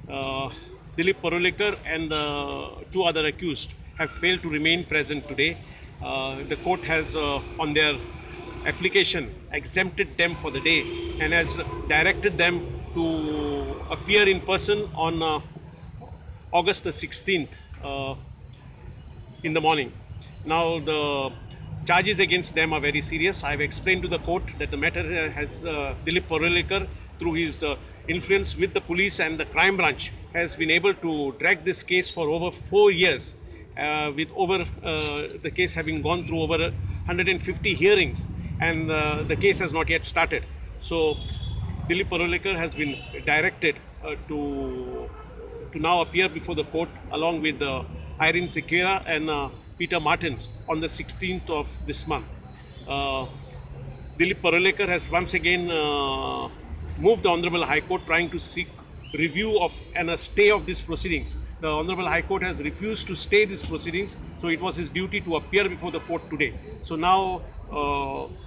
Dilip Parulekar and the two other accused have failed to remain present today. The court has, on their application, exempted them for the day and has directed them to appear in person on August the 16th in the morning. Now, the charges against them are very serious. I have explained to the court that the matter has Dilip Parulekar, through his influence with the police and the crime branch, has been able to drag this case for over 4 years, with the case having gone through over 150 hearings, and the case has not yet started. So, Dilip Parulekar has been directed to now appear before the court along with Irene Sequeira and Peter Martins on the 16th of this month. Dilip Parulekar has once again moved the Honorable High Court, trying to seek review of and a stay of these proceedings. The Honorable High Court has refused to stay these proceedings, so it was his duty to appear before the court today. So now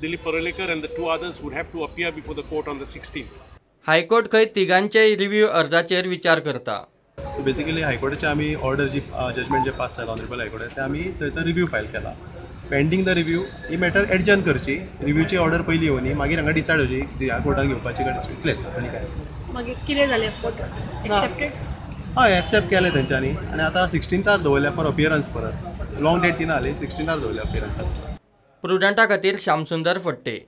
Dilip Parulekar and the two others would have to appear before the court on the 16th. High court खंय तिगांचे review अर्जाचेर विचार करता. So basically हायकोर्टाचे आमी order जी judgement जे पास जाला honourable हायकोर्टाचे ते आमी थंयसर review file केला. Pending the review he matter adjourn करची, रिव्यूची ऑर्डर पयली येवनी, मागीर हांगा डिसायड जावची ह्या कोर्टाक घेवपाची काय इतलेंच आनी काय. मागीर कितें जालें कोर्ट एक्सेप्टेड? हय एक्सेप्ट केलें तेंच्यांनी आनी आतां 16थार दवरल्या फॉर अपियरन्स परत. लॉंग डेट दिना जाली, 16थार दवरल्या अपियरन्साक. प्रुडंटा खातीर श्यामसुंदर फडते.